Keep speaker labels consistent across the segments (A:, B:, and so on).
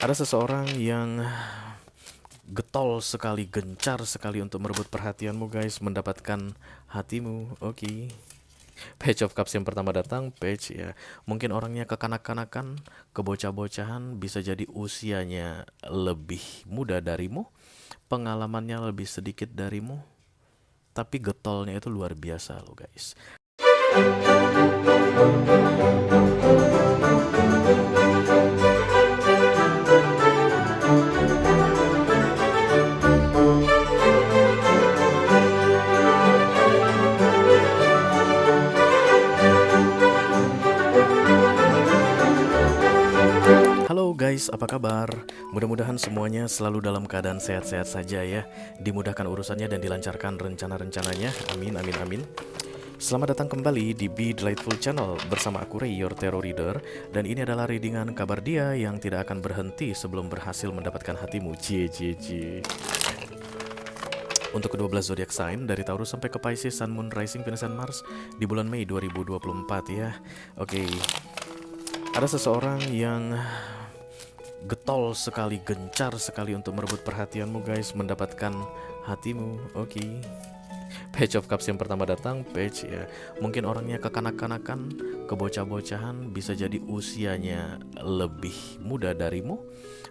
A: Ada seseorang yang getol sekali, gencar sekali untuk merebut perhatianmu guys, mendapatkan hatimu. Oke. Page of Cups yang pertama datang, page ya. Mungkin orangnya kekanak-kanakan, kebocah-bocahan, bisa jadi usianya lebih muda darimu, pengalamannya lebih sedikit darimu, tapi getolnya itu luar biasa loh guys. Halo guys, apa kabar? Mudah-mudahan semuanya selalu dalam keadaan sehat-sehat saja ya. Dimudahkan urusannya dan dilancarkan rencana-rencananya. Amin, amin, amin. Selamat datang kembali di Be Delightful Channel bersama aku Ray, your tarot reader. Dan ini adalah readingan kabar dia yang tidak akan berhenti sebelum berhasil mendapatkan hatimu. Cie, cie, cie. Untuk ke-12 zodiak sign dari Taurus sampai ke Pisces, Sun, Moon, Rising, Venus, dan Mars di bulan Mei 2024 ya. Oke. Ada seseorang yang getol sekali, gencar sekali untuk merebut perhatianmu guys, mendapatkan hatimu. Oke. Page of Cups yang pertama datang, page ya. Mungkin orangnya kekanak-kanakan, kebocah-bocahan, bisa jadi usianya lebih muda darimu,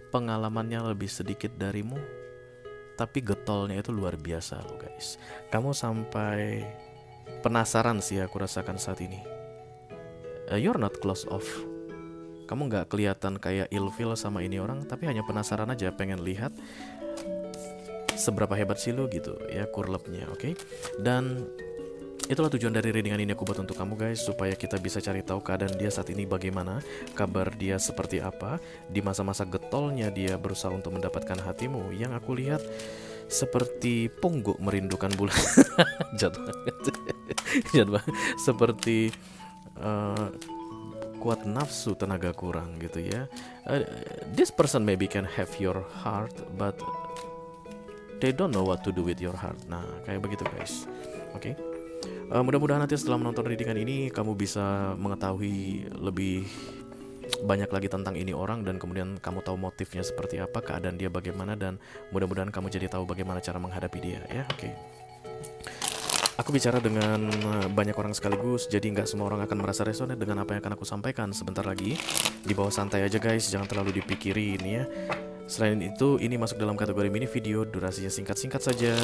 A: pengalamannya lebih sedikit darimu, tapi getolnya itu luar biasa loh guys. Kamu sampai penasaran sih aku rasakan saat ini. You're not close off. Kamu nggak kelihatan kayak ilfeel sama ini orang, tapi hanya penasaran aja, pengen lihat seberapa hebat sih lu gitu ya, kurlepnya. Oke. Dan itulah tujuan dari readingan ini aku buat untuk kamu guys, supaya kita bisa cari tahu keadaan dia saat ini bagaimana, kabar dia seperti apa, di masa-masa getolnya dia berusaha untuk mendapatkan hatimu. Yang aku lihat seperti pungguk merindukan bulan. Jat banget. Jat banget. Seperti kuat nafsu, tenaga kurang gitu ya. This person maybe can have your heart, but they don't know what to do with your heart. Nah, kayak begitu guys. Oke. Mudah-mudahan nanti setelah menonton readingan ini kamu bisa mengetahui lebih banyak lagi tentang ini orang, dan kemudian kamu tahu motifnya seperti apa, keadaan dia bagaimana, dan mudah-mudahan kamu jadi tahu bagaimana cara menghadapi dia ya. Oke. Aku bicara dengan banyak orang sekaligus, jadi nggak semua orang akan merasa resonate dengan apa yang akan aku sampaikan sebentar lagi. Di bawah santai aja guys, jangan terlalu dipikirin ya. Selain itu, ini masuk dalam kategori mini video, durasinya singkat-singkat saja.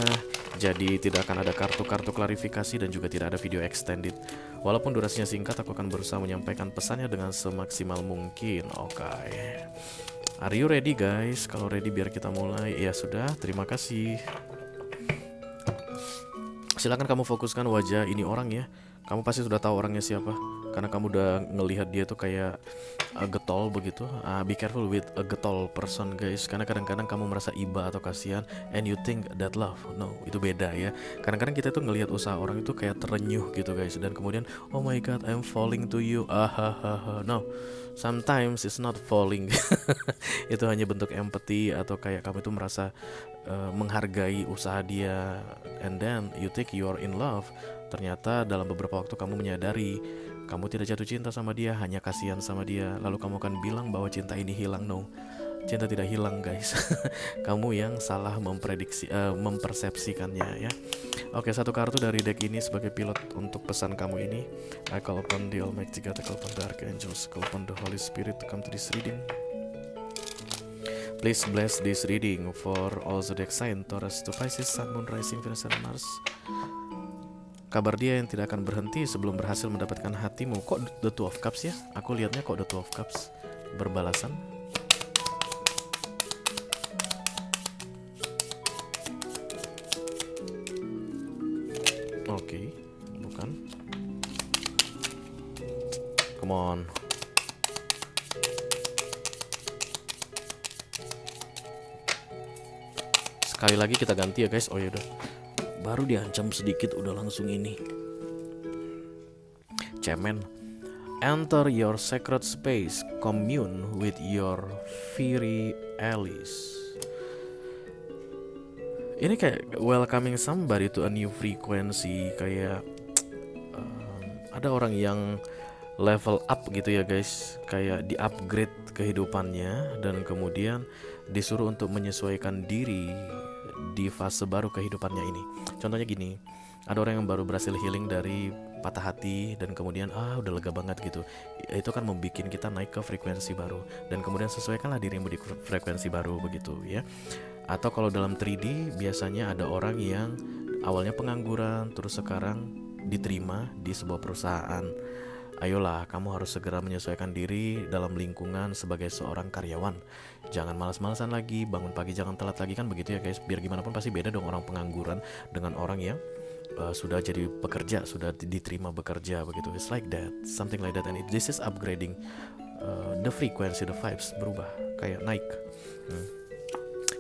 A: Jadi tidak akan ada kartu-kartu klarifikasi dan juga tidak ada video extended. Walaupun durasinya singkat, aku akan berusaha menyampaikan pesannya dengan semaksimal mungkin. Oke. Are you ready guys? Kalau ready biar kita mulai. Ya sudah, terima kasih. Silakan kamu fokuskan wajah ini orang ya. Kamu pasti sudah tahu orangnya siapa, karena kamu udah ngelihat dia tuh kayak getol begitu. Be careful with a getol person guys, karena kadang-kadang kamu merasa iba atau kasihan and you think that love. No, itu beda ya. Kadang-kadang kita tuh ngelihat usaha orang itu kayak terenyuh gitu guys, dan kemudian oh my god I'm falling to you. No, sometimes it's not falling. Itu hanya bentuk empathy, atau kayak kamu itu merasa menghargai usaha dia, and then you think you are in love. Ternyata dalam beberapa waktu kamu menyadari kamu tidak jatuh cinta sama dia, hanya kasihan sama dia. Lalu kamu akan bilang bahwa cinta ini hilang. No, cinta tidak hilang guys. Kamu yang salah mempersepsikannya ya. Oke, satu kartu dari deck ini sebagai pilot untuk pesan kamu ini. I call upon the Almighty God, I call upon the Archangels, I call upon the Holy Spirit to come to this reading. Please bless this reading for all zodiac sign Taurus to Pisces, Sun, Moon, Rising, Venus, and Mars. Kabar dia yang tidak akan berhenti sebelum berhasil mendapatkan hatimu. Kok the Two of Cups ya? Aku lihatnya kok the Two of Cups berbalasan. Oke, bukan. Come on. Sekali lagi kita ganti ya guys. Oh ya udah. Baru diancam sedikit udah langsung ini. Cemen. Enter your sacred space, commune with your fiery allies. Ini kayak welcoming somebody to a new frequency. Kayak ada orang yang level up gitu ya guys, kayak di upgrade kehidupannya dan kemudian disuruh untuk menyesuaikan diri di fase baru kehidupannya ini. Contohnya gini, ada orang yang baru berhasil healing dari patah hati dan kemudian udah lega banget gitu. Itu kan membuat kita naik ke frekuensi baru dan kemudian sesuaikanlah dirimu di frekuensi baru begitu ya. Atau kalau dalam 3D biasanya ada orang yang awalnya pengangguran terus sekarang diterima di sebuah perusahaan. Ayolah, kamu harus segera menyesuaikan diri dalam lingkungan sebagai seorang karyawan. Jangan malas-malasan lagi, bangun pagi jangan telat lagi, kan begitu ya guys. Biar gimana pun pasti beda dong orang pengangguran dengan orang yang sudah jadi pekerja, sudah diterima bekerja begitu. It's like that, something like that, and this is upgrading the frequency, the vibes berubah, kayak naik.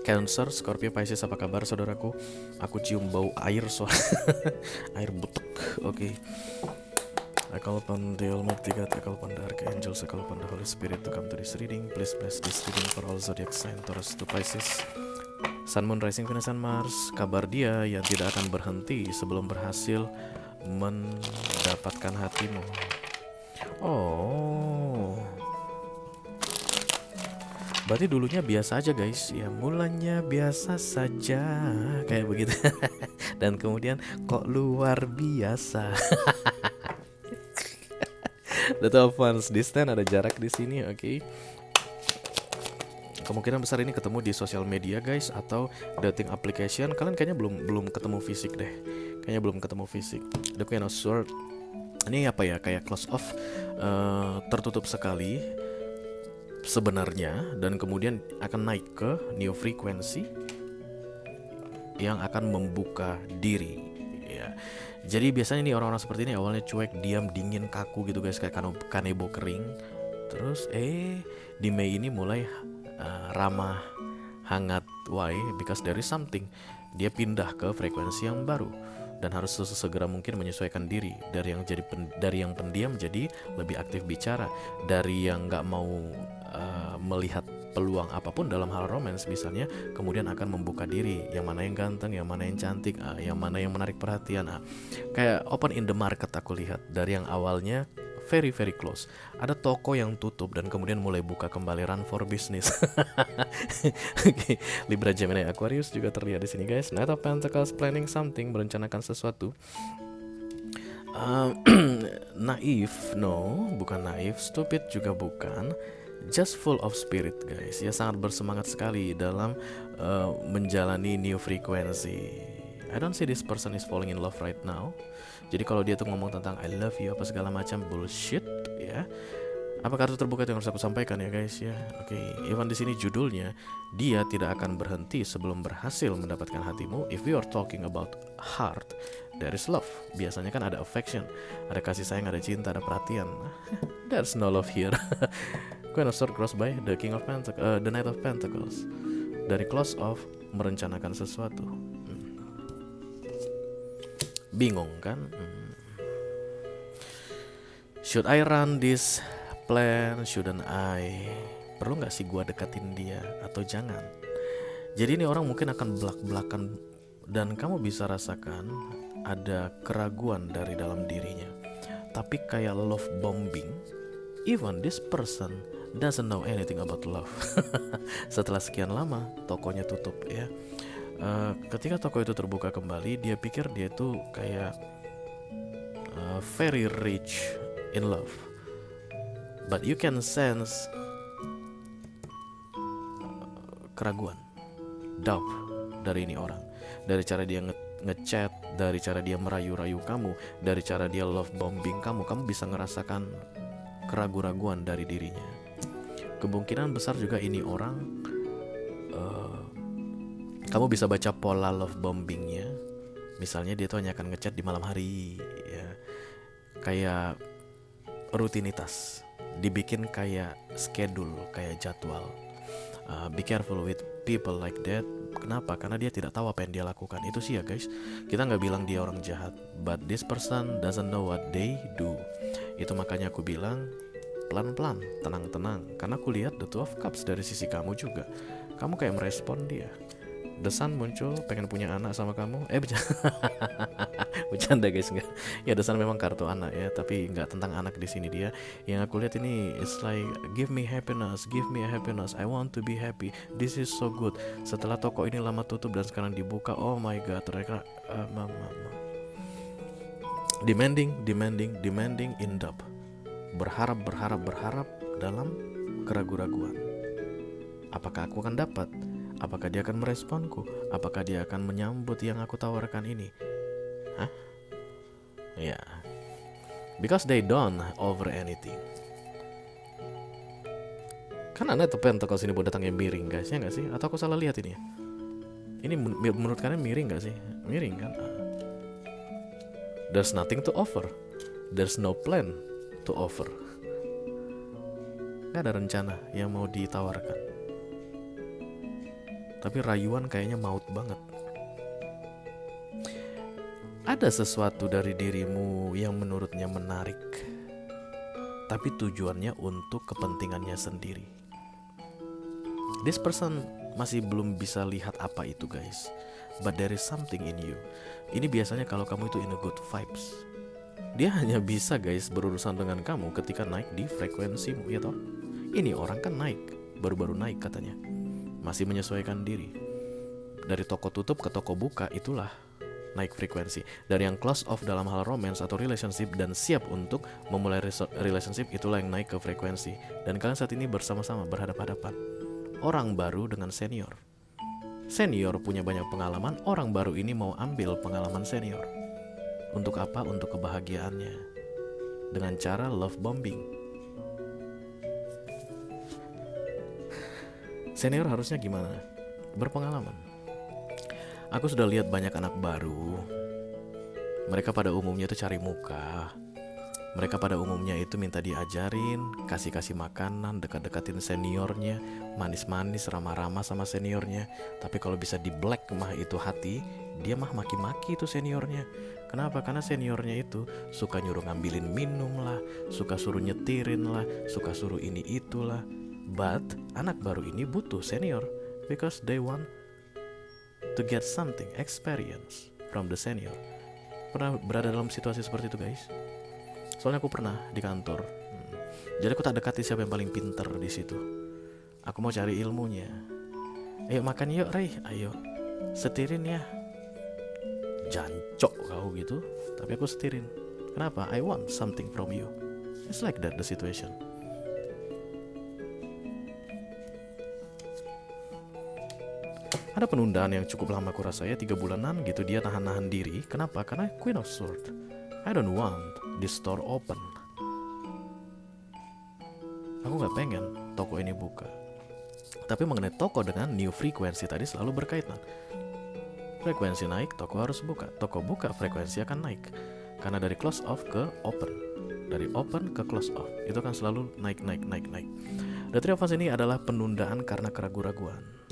A: Cancer, Scorpio, Pisces, apa kabar saudaraku? Aku cium bau air air butek. Oke. I call upon the Almighty God, I call upon the Archangels, I call upon the Holy Spirit to come to this reading. Please bless this reading for all zodiac sign Taurus to Pisces. Sun, Moon, Rising, Venus, and Mars. Kabar dia yang tidak akan berhenti sebelum berhasil mendapatkan hatimu. Oh, berarti dulunya biasa aja guys. Ya mulanya biasa saja, kayak begitu. Dan kemudian kok luar biasa. The 12 ones distant, ada jarak di sini, oke. Kemungkinan besar ini ketemu di sosial media guys atau dating application. Kalian kayaknya belum ketemu fisik deh. Kayaknya belum ketemu fisik. The Queen of Swords. Ini apa ya? Kayak close off, tertutup sekali sebenarnya, dan kemudian akan naik ke new frequency yang akan membuka diri ya. Jadi biasanya nih orang-orang seperti ini awalnya cuek, diam, dingin, kaku gitu guys, kayak kanebo kering. Terus di Mei ini mulai ramah, hangat. Why? Because there is something. Dia pindah ke frekuensi yang baru dan harus segera mungkin menyesuaikan diri dari yang pendiam jadi lebih aktif bicara, dari yang nggak mau melihat peluang apapun dalam hal romance misalnya, kemudian akan membuka diri, yang mana yang ganteng, yang mana yang cantik, yang mana yang menarik perhatian. Kayak open in the market aku lihat, dari yang awalnya very very close, ada toko yang tutup dan kemudian mulai buka kembali, run for business. Okay. Libra, Gemini, Aquarius juga terlihat di sini guys. Knight of Pentacles, planning something, merencanakan sesuatu. Naif, no, bukan naif. Stupid juga bukan. Just full of spirit guys. Ya sangat bersemangat sekali dalam menjalani new frequency. I don't see this person is falling in love right now. Jadi kalau dia tuh ngomong tentang I love you apa segala macam bullshit ya. Apa kartu terbuka yang harus aku sampaikan ya guys ya. Oke, even di sini judulnya, dia tidak akan berhenti sebelum berhasil mendapatkan hatimu. If we are talking about heart, there is love. Biasanya kan ada affection, ada kasih sayang, ada cinta, ada perhatian. There's no love here. Queen of Swords crossed by the King of Pentacles, the Knight of Pentacles. Dari close off, merencanakan sesuatu. Bingung kan? Should I run this plan? Shouldn't I? Perlu gak sih gua deketin dia atau jangan? Jadi ini orang mungkin akan belak-belakan dan kamu bisa rasakan ada keraguan dari dalam dirinya. Tapi kayak love bombing, even this person doesn't know anything about love. Setelah sekian lama tokonya tutup ya. Ketika toko itu terbuka kembali, dia pikir dia tuh kayak very rich in love, but you can sense keraguan, doubt dari ini orang, dari cara dia ngechat, dari cara dia merayu-rayu kamu, dari cara dia love bombing kamu bisa ngerasakan keraguan-raguan dari dirinya. Kemungkinan besar juga ini orang, kamu bisa baca pola love bombingnya. Misalnya dia tuh hanya akan ngechat di malam hari ya, kayak rutinitas, dibikin kayak schedule, kayak jadwal. Be careful with people like that. Kenapa? Karena dia tidak tahu apa yang dia lakukan. Itu sih ya guys, kita nggak bilang dia orang jahat, but this person doesn't know what they do. Itu makanya aku bilang pelan-pelan, tenang-tenang. Karena aku lihat the Two of Cups dari sisi kamu juga. Kamu kayak merespon dia. The Sun muncul pengen punya anak sama kamu. Bercanda guys, enggak. Ya The Sun memang kartu anak ya, tapi nggak tentang anak di sini dia. Yang aku lihat ini it's like give me happiness, give me happiness. I want to be happy. This is so good. Setelah toko ini lama tutup dan sekarang dibuka, oh my god, mereka demanding in depth. Berharap dalam keraguan-raguan. Apakah aku akan dapat? Apakah dia akan meresponku? Apakah dia akan menyambut yang aku tawarkan ini? Hah? Ya, because they don't over anything. Kan aneh tuh Pentacles ini buat datangnya miring guys, ya nggak sih? Atau aku salah lihat ini ya? Ini menurut kalian miring nggak sih? Miring kan? There's nothing to offer. There's no plan to offer. Gak ada rencana yang mau ditawarkan. Tapi rayuan kayaknya maut banget. Ada sesuatu dari dirimu yang menurutnya menarik, tapi tujuannya untuk kepentingannya sendiri. This person masih belum bisa lihat apa itu guys, but there is something in you. Ini biasanya kalau kamu itu in a good vibes. Dia hanya bisa guys berurusan dengan kamu ketika naik di frekuensimu, ya toh? Ini orang kan naik, baru-baru naik katanya. Masih menyesuaikan diri. Dari toko tutup ke toko buka, itulah naik frekuensi. Dari yang close off dalam hal romance atau relationship dan siap untuk memulai relationship, itulah yang naik ke frekuensi. Dan kalian saat ini bersama-sama berhadapan-hadapan. Orang baru dengan senior. Senior punya banyak pengalaman, orang baru ini mau ambil pengalaman senior. Untuk apa? Untuk kebahagiaannya. Dengan cara love bombing. Senior harusnya gimana? Berpengalaman. Aku sudah lihat banyak anak baru. Mereka pada umumnya itu cari muka. Mereka pada umumnya itu minta diajarin, kasih makanan, dekat-dekatin seniornya, manis-manis, ramah-ramah sama seniornya. Tapi kalau bisa di black mah itu hati, dia mah maki-maki itu seniornya. Kenapa? Karena seniornya itu suka nyuruh ngambilin minum lah, suka suruh nyetirin lah, suka suruh ini itulah. But anak baru ini butuh senior because they want to get something, experience from the senior. Pernah berada dalam situasi seperti itu guys? Soalnya aku pernah di kantor. Jadi aku tak dekati siapa yang paling pinter di situ. Aku mau cari ilmunya. Ayo makan yuk Ray, ayo setirin ya. Jancok kau gitu, tapi aku setirin. Kenapa? I want something from you. It's like that the situation. Ada penundaan yang cukup lama aku rasa ya, 3 bulanan gitu dia nahan-nahan diri. Kenapa? Karena Queen of Swords. I don't want this store open. Aku gak pengen toko ini buka. Tapi mengenai toko dengan new frequency tadi selalu berkaitan. Frekuensi naik, toko harus buka. Toko buka, frekuensi akan naik. Karena dari close off ke open. Dari open ke close off. Itu kan selalu naik. The Three of Wands ini adalah penundaan karena keraguan-raguan.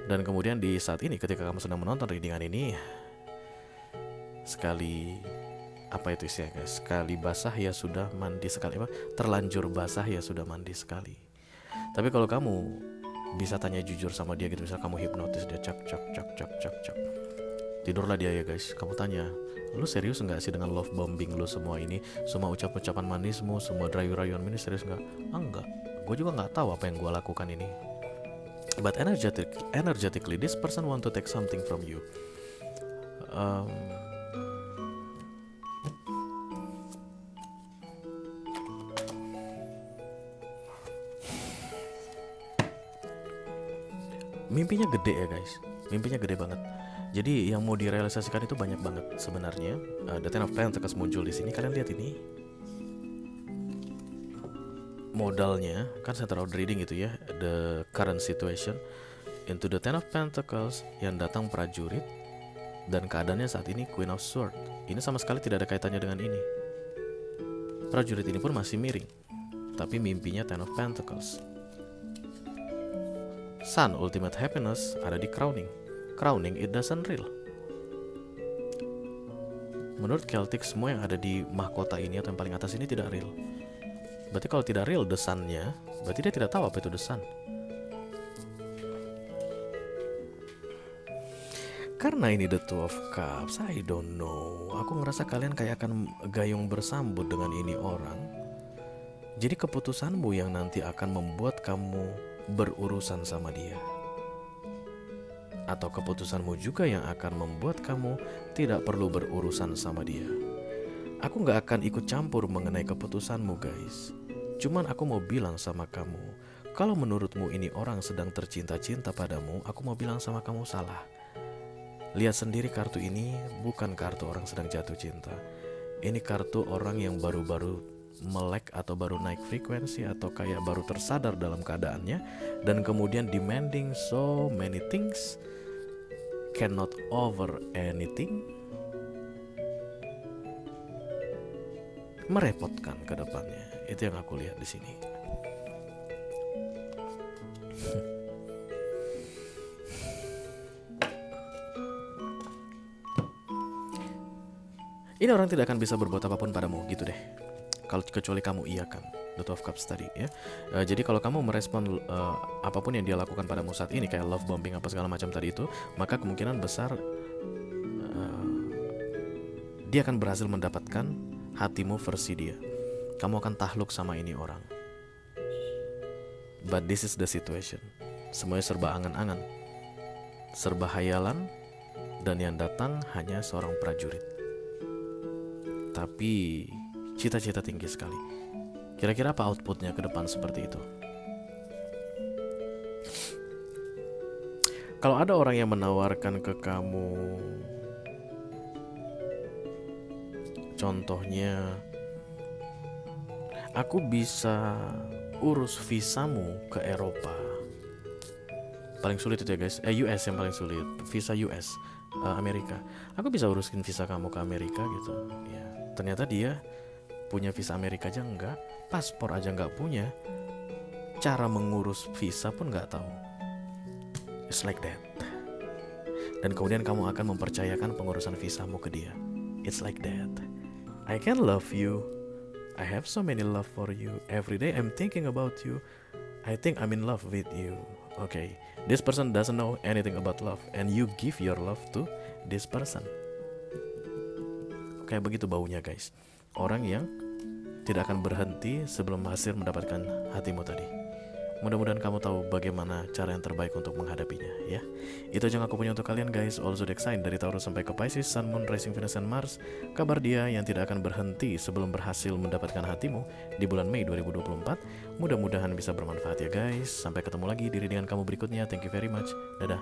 A: Dan kemudian di saat ini ketika kamu sedang menonton readingan ini, sekali apa itu istilahnya guys? Sekali basah ya sudah mandi sekali, apa? Terlanjur basah ya sudah mandi sekali. Tapi kalau kamu bisa tanya jujur sama dia gitu, misal kamu hipnotis dia cak. Tidurlah dia ya guys. Kamu tanya, lu serius nggak sih dengan love bombing lu semua ini, semua ucapan manismu, semua rayu-rayuan ini serius nggak? Enggak. Gue juga nggak tahu apa yang gue lakukan ini. But energetically, this person want to take something from you. Mimpinya gede ya guys, mimpinya gede banget. Jadi yang mau direalisasikan itu banyak banget sebenarnya. The Ten of Pentacles muncul di sini. Kalian lihat ini. Modalnya kan center of reading gitu ya, the current situation into the Ten of Pentacles yang datang prajurit dan keadaannya saat ini Queen of Swords. Ini sama sekali tidak ada kaitannya dengan ini. Prajurit ini pun masih miring, tapi mimpinya Ten of Pentacles. Sun, ultimate happiness, ada di crowning. Crowning it doesn't real. Menurut Celtic semua yang ada di mahkota ini atau yang paling atas ini tidak real. Berarti kalau tidak real the sun-nya, berarti dia tidak tahu apa itu the sun. Karena ini the Two of Cups, I don't know. Aku ngerasa kalian kayak akan gayung bersambut dengan ini orang. Jadi keputusanmu yang nanti akan membuat kamu berurusan sama dia. Atau keputusanmu juga yang akan membuat kamu tidak perlu berurusan sama dia. Aku gak akan ikut campur mengenai keputusanmu guys. Cuman aku mau bilang sama kamu, kalau menurutmu ini orang sedang tercinta-cinta padamu, aku mau bilang sama kamu salah. Lihat sendiri kartu ini bukan kartu orang sedang jatuh cinta. Ini kartu orang yang baru-baru melek atau baru naik frekuensi atau kayak baru tersadar dalam keadaannya dan kemudian demanding so many things, cannot over anything, merepotkan ke depannya. Itu yang aku lihat di sini. Ini orang tidak akan bisa berbuat apapun padamu, gitu deh. Kalau kecuali kamu iakan the Two of Cups tadi ya. Jadi kalau kamu merespon apapun yang dia lakukan padamu saat ini kayak love bombing apa segala macam tadi itu, maka kemungkinan besar dia akan berhasil mendapatkan hatimu versi dia. Kamu akan takluk sama ini orang. But this is the situation. Semuanya serba angan-angan, serba hayalan, dan yang datang hanya seorang prajurit. Tapi cita-cita tinggi sekali. Kira-kira apa outputnya ke depan seperti itu? Kalau ada orang yang menawarkan ke kamu, contohnya, aku bisa urus visamu ke Eropa. Paling sulit itu ya guys, US yang paling sulit, visa US, Amerika. Aku bisa urusin visa kamu ke Amerika gitu. Ya, ternyata dia punya visa Amerika aja enggak, paspor aja enggak punya, cara mengurus visa pun enggak tahu. It's like that. Dan kemudian kamu akan mempercayakan pengurusan visamu ke dia. It's like that. I can love you. I have so many love for you. Every day I'm thinking about you. I think I'm in love with you. Okay, this person doesn't know anything about love, and you give your love to this person. Kayak begitu baunya guys. Orang yang tidak akan berhenti sebelum hasil mendapatkan hatimu tadi. Mudah-mudahan kamu tahu bagaimana cara yang terbaik untuk menghadapinya ya. Itu aja yang aku punya untuk kalian guys. All zodiac sign dari Taurus sampai ke Pisces, Sun, Moon, Rising, Venus, and Mars. Kabar dia yang tidak akan berhenti sebelum berhasil mendapatkan hatimu di bulan Mei 2024. Mudah-mudahan bisa bermanfaat ya guys. Sampai ketemu lagi di readingan kamu berikutnya. Thank you very much. Dadah.